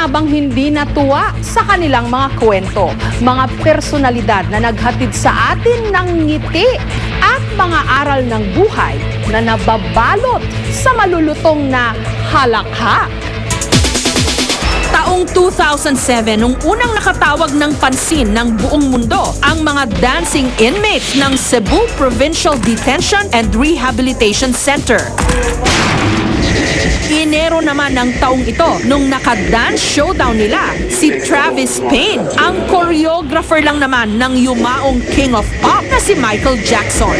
nga bang hindi natuwa sa kanilang mga kwento? Mga personalidad na naghatid sa atin ng ngiti at mga aral ng buhay na nababalot sa malulutong na halakha. Taong 2007, nung unang nakatawag ng pansin ng buong mundo ang mga dancing inmates ng Cebu Provincial Detention and Rehabilitation Center. Enero naman ng taong ito nung naka-dance showdown nila si Travis Payne, ang choreographer lang naman ng yumaong King of Pop na si Michael Jackson.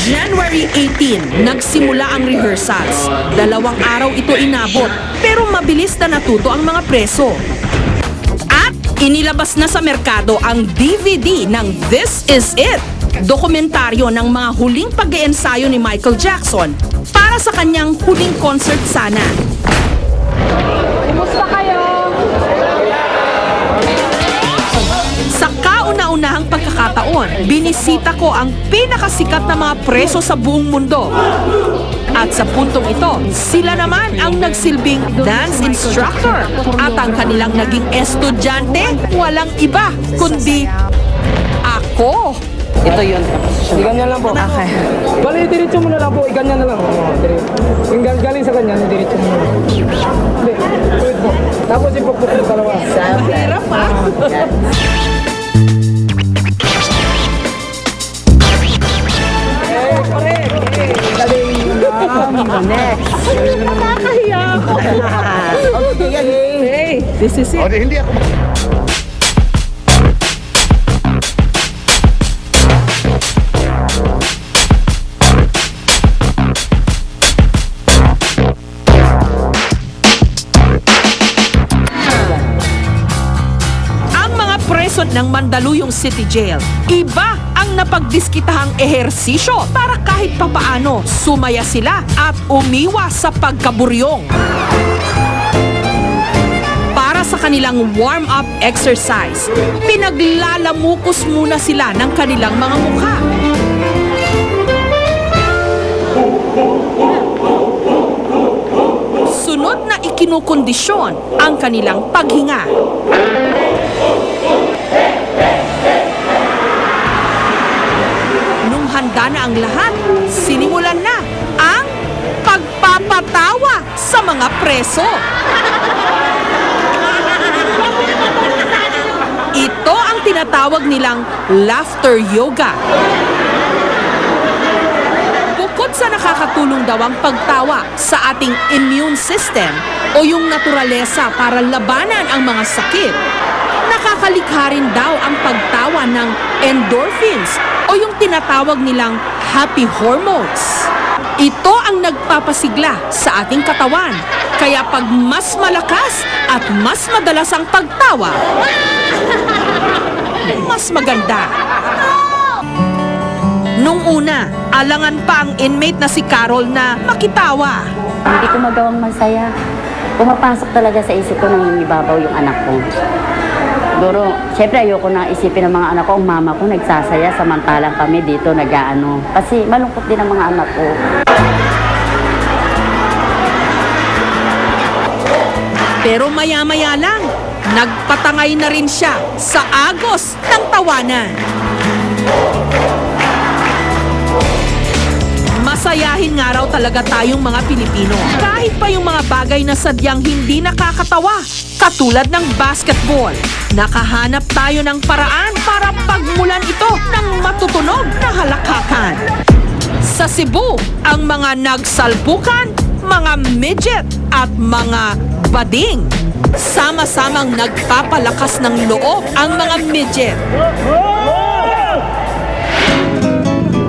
January 18, nagsimula ang rehearsals. 2 araw ito inabot, pero mabilis na natuto ang mga preso. At inilabas na sa merkado ang DVD ng This Is It, dokumentaryo ng mga huling pag-iensayo ni Michael Jackson para sa kanyang huling concert sana. Kumusta kayo? Sa kauna-unahang pagkakataon, binisita ko ang pinakasikat na mga preso sa buong mundo. At sa puntong ito, sila naman ang nagsilbing dance instructor. At ang kanilang naging estudyante, walang iba kundi ako. Ito yun. Iganyan lang po. Okay. Bali, diretso mo na lang po. Iganyan na lang. Yung galing sa kanya, diretso mo na lang. Hindi. Wait po. Tapos ipupuk mo dalawa. Hirap ah. Next. Nakakahiya ako. Okay, yan. Hey, this is it. Hindi ako. Ang mga preso ng Mandaluyong City Jail, iba ang napagdiskitahang ehersisyo para kahit papaano sumaya sila at umiwas sa pagkaburyong. Para sa kanilang warm-up exercise, pinaglalamukus muna sila ng kanilang mga mukha. Sunod na ikinukondisyon ang kanilang paghinga. Nung handa na ang lahat, sinimulan na ang pagpapatawa sa mga preso. Ito ang tinatawag nilang laughter yoga. Bukod sa nakakatulong daw ang pagtawa sa ating immune system o yung naturalesa para labanan ang mga sakit, nakakalikha rin daw ang pagtawa ng endorphins o yung tinatawag nilang happy hormones. Ito ang nagpapasigla sa ating katawan. Kaya pag mas malakas at mas madalas ang pagtawa, mas maganda. Nung una, alangan pa ang inmate na si Carol na makitawa. Hindi ko magawang masaya. Pumapasok talaga sa isip ko nang ibabaw yung anak ko. Siguro, syempre ayoko na isipin ng mga anak ko, ang mama ko nagsasaya samantalang kami dito nag-aano. Kasi malungkot din ang mga anak ko. Pero maya-maya lang, nagpatangay na rin siya sa agos ng tawanan. Masayahin nga raw talaga tayong mga Pilipino. Kahit pa yung mga bagay na sadyang hindi nakakatawa, katulad ng basketball. Nakahanap tayo ng paraan para pagmulan ito ng matutunog na halakhakan. Sa Cebu, ang mga nagsalpukan, mga midget at mga bading. Sama-samang nagpapalakas ng loob ang mga midget.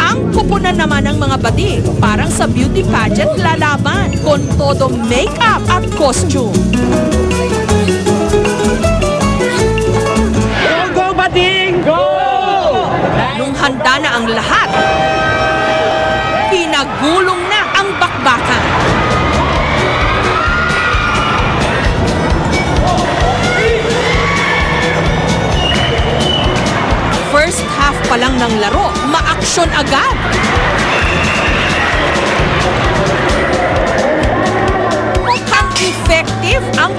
Ang kupunan naman ng mga bading, parang sa beauty pageant lalaban, con todo makeup at costume. Go, bading! Go! Nung handa na ang lahat, pinagulong na ang bakbakan. First half pa lang ng laro, ma-aksyon agad. Mukhang effective ang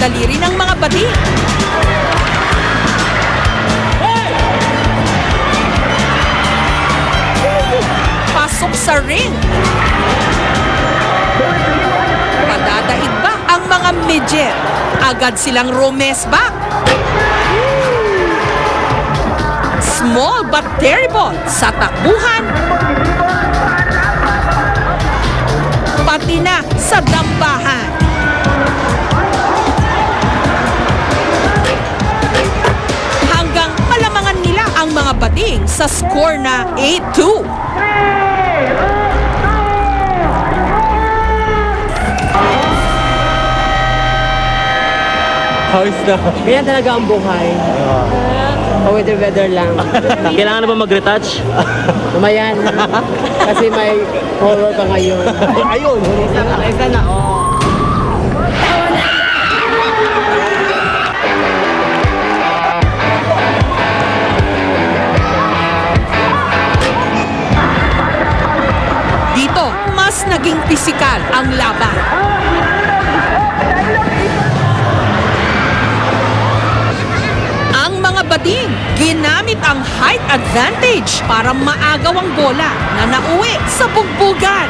Nagmamadali rin ang mga bading. Pasok sa ring. Padadaig ba ang mga midget? Agad silang rumesbak. Small but terrible sa takbuhan. Pati na sa dambahan. Hanggang malamangan nila ang mga bading sa score na 8-2. How's na? Ganyan talaga ang buhay. Weather lang. Kailangan na ba mag-retouch? Mamayan. Kasi may horror pa ngayon. Ayun! Isa na, oh. Dito, mas naging pisikal ang laban. Ang mga bading ginamit ang height advantage para maagaw ang bola na nauwi sa bugbugan.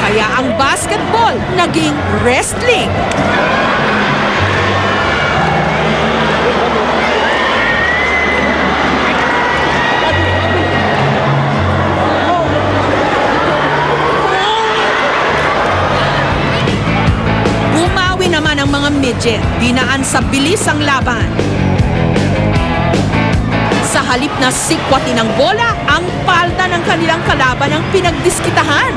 Kaya ang basketball naging wrestling. Bumawi naman ang mga midget, dinaan sa bilis ang laban. Sa halip na sikwatin ng bola, ang palda ng kanilang kalaban ang pinagdiskitahan.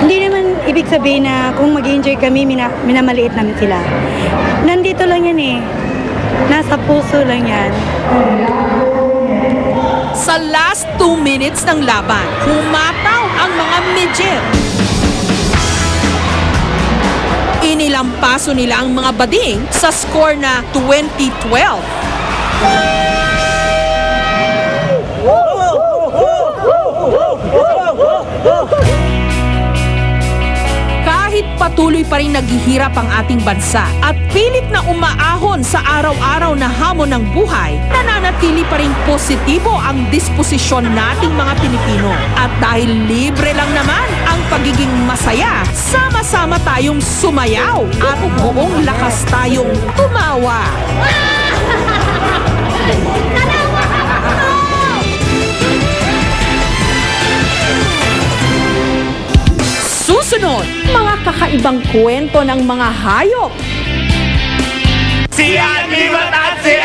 Hindi naman ibig sabihin na kung mag-enjoy kami, minamaliit namin sila. Nandito lang yan eh. Nasa puso lang yan. Sa last 2 minutes ng laban, humataw ang mga midget. Inilampaso nila ang mga bading sa score na 20-12. Kahit patuloy pa rin naghihirap ang ating bansa at pilit na umaahon sa araw-araw na hamon ng buhay, nananatili pa rin positibo ang disposisyon nating mga Pilipino. At dahil libre lang naman ang pagiging masaya, sama-sama tayong sumayaw at buong lakas tayong tumawa. Susunod, mga kakaibang kwento ng mga hayop. Si Andy at si